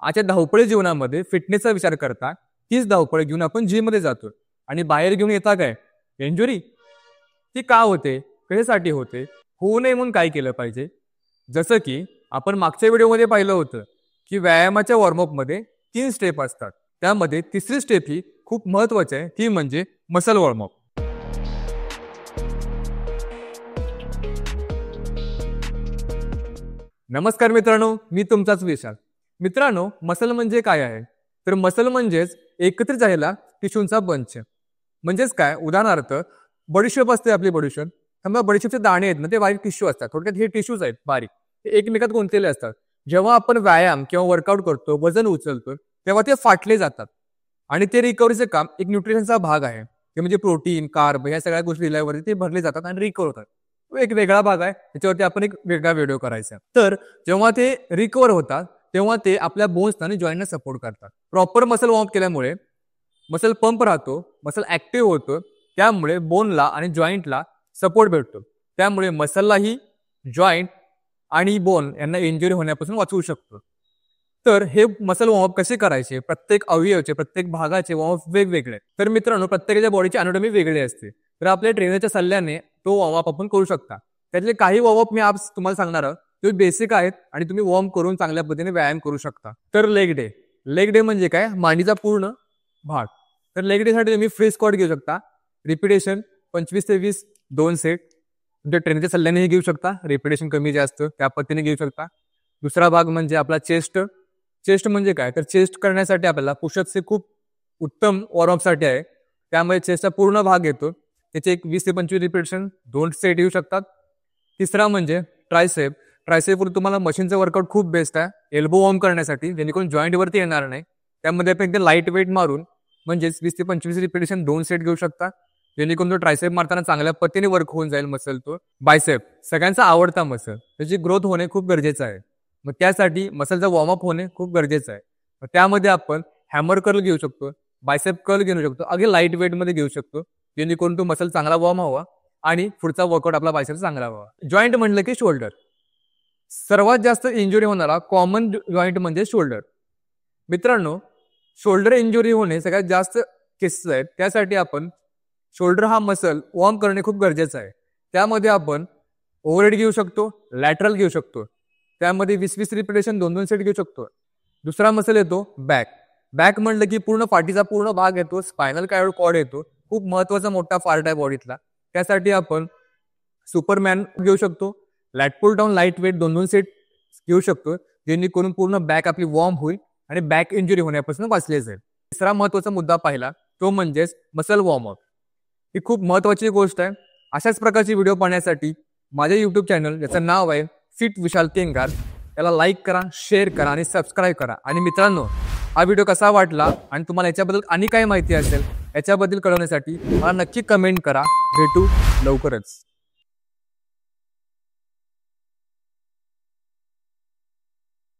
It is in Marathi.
आजच्या धावपळी जीवनामध्ये फिटनेसचा विचार करता तीच धावपळ घेऊन आपण जिममध्ये जातो आणि बाहेर घेऊन येता काय इंजुरी? ती का होते, कशासाठी होते, होऊ नये म्हणून काय केलं पाहिजे? जसं की आपण मागच्या व्हिडिओमध्ये पाहिलं होतं की व्यायामाच्या वॉर्मअपमध्ये 3 स्टेप असतात. त्यामध्ये तिसरी स्टेप ही खूप महत्त्वाची आहे, ती म्हणजे मसल वॉर्मअप. नमस्कार मित्रांनो, मी तुमचाच विशाल. मित्रांनो, मसल म्हणजे काय आहे? तर मसल म्हणजेच एकत्रित झालेला टिश्यूंचा बंच. म्हणजेच काय, उदाहरणार्थ बडीशेप असते आपली बडीशेप. समजा बडीशेपचे दाणे आहेत ना, ते बारीक टिश्यू असतात. थोडक्यात हे टिश्यूज आहेत बारीक, ते एकमेकात गुंतलेले असतात. जेव्हा आपण व्यायाम किंवा वर्कआउट करतो, वजन उचलतो, तेव्हा ते फाटले जातात आणि ते रिकव्हरीचं काम एक न्यूट्रिशनचा भाग आहे. ते म्हणजे प्रोटीन, कार्ब ह्या सगळ्या गोष्टी दिल्यावरती ते भरले जातात आणि रिकव्हर होतात. तो एक वेगळा भाग आहे, त्याच्यावरती आपण एक वेगळा व्हिडिओ करायचा. तर जेव्हा ते रिकव्हर होतात तेव्हा ते आपल्या बोन्स आणि जॉईंटना सपोर्ट करतात. प्रॉपर मसल वॉर्मअप केल्यामुळे मसल पंप राहतो, मसल ऍक्टिव्ह होतो, त्यामुळे बोनला आणि जॉईंटला सपोर्ट भेटतो. त्यामुळे मसललाही जॉईंट आणि बोन यांना इंजुरी होण्यापासून वाचवू शकतो. तर हे मसल वॉर्मअप कसे करायचे? प्रत्येक अवयवाचे, प्रत्येक भागाचे वॉर्मअप वेगवेगळे. तर मित्रांनो, प्रत्येकाच्या बॉडीची अनाटॉमी वेगळी असते. तर आपल्या ट्रेनरच्या सल्ल्याने तो वॉर्मअप आपण करू शकता. त्यातले काही वॉर्मअप मी आज तुम्हाला सांगणार आहे, ते बेसिक आहेत आणि तुम्ही वॉर्म करून चांगल्या पद्धतीने व्यायाम करू शकता. तर लेग डे. लेग डे म्हणजे काय? मांडीचा पूर्ण भाग. तर लेग डे साठी तुम्ही फ्री स्क्वॉट घेऊ शकता. रिपिटेशन 25 ते 20 2 सेट. तुमच्या ट्रेनरच्या सल्ल्यानेही घेऊ शकता. रिपिटेशन कमी जास्त त्या पद्धतीने घेऊ शकता. दुसरा भाग म्हणजे आपला चेस्ट. चेस्ट म्हणजे काय? तर चेस्ट करण्यासाठी आपल्याला पुशअप्स हे खूप उत्तम वॉर्मअपसाठी आहे. त्यामुळे चेस्टचा पूर्ण भाग येतो. त्याचे एक 20 ते 25 रिपिटेशन 2 सेट येऊ शकतात. तिसरा म्हणजे ट्रायसेप. ट्रायसेपवर तुम्हाला मशीनचं वर्कआउट खूप बेस्ट आहे एल्बो वॉर्म करण्यासाठी, जेणेकरून जॉईंट वरती येणार नाही. त्यामध्ये आपण एकदम लाईट वेट मारून म्हणजेच 20 ते 25 रिपिटेशन 2 सेट घेऊ शकता, जेणेकरून तो ट्रायसेप मारताना चांगल्या पद्धतीने वर्क होऊन जाईल मसल. तो बायसेप सगळ्यांचा आवडता मसल, त्याची ग्रोथ होणे खूप गरजेचं आहे. मग त्यासाठी मसलचा वॉर्मअप होणे खूप गरजेचं आहे. मग त्यामध्ये आपण हॅमर कर्ल घेऊ शकतो, बायसेप कर्ल घेऊ शकतो, अगदी लाईट वेट मध्ये घेऊ शकतो, जेणेकरून तो मसल चांगला वॉर्म व्हावा आणि पुढचा वर्कआउट आपला बायसेप चांगला व्हावा. जॉईंट म्हटलं की शोल्डर. सर्वात जास्त इंजुरी होणारा कॉमन जॉईंट म्हणजे शोल्डर. मित्रांनो, शोल्डर इंजुरी होणे सगळ्यात जास्त केसेस आहेत. त्यासाठी आपण शोल्डर हा मसल वॉर्म करणे खूप गरजेचं आहे. त्यामध्ये आपण ओव्हरहेड घेऊ शकतो, लॅटरल घेऊ शकतो. त्यामध्ये 20-20 रिपिटेशन 2-2 सेट घेऊ शकतो. दुसरा मसल येतो बॅक. बॅक म्हणलं की पूर्ण पाठीचा पूर्ण भाग येतो, स्पायनल कॉर्ड येतो. खूप महत्वाचा मोठा पार्ट आहे बॉडीतला. त्यासाठी आपण सुपरमॅन घेऊ शकतो, लॅट पुल डाऊन लाईट वेट 2-2 सेट घेऊ शकतो, जेणेकरून पूर्ण बॅक आपली वॉर्म होईल आणि बॅक इंजुरी होण्यापासून वाचले जाईल. तिसरा महत्वाचा मुद्दा पाहिला तो म्हणजेच मसल वॉर्मअप. ही खूप महत्वाची गोष्ट आहे. अशाच प्रकारची व्हिडिओ पाहण्यासाठी माझे युट्यूब चॅनल, ज्याचं नाव आहे फिट विशाल केंगार, याला लाईक करा, शेअर करा आणि सबस्क्राईब करा. आणि मित्रांनो, हा व्हिडिओ कसा वाटला आणि तुम्हाला याच्याबद्दल आणि काय माहिती असेल याच्याबद्दल कळवण्यासाठी मला नक्की कमेंट करा. भेटू लवकरच.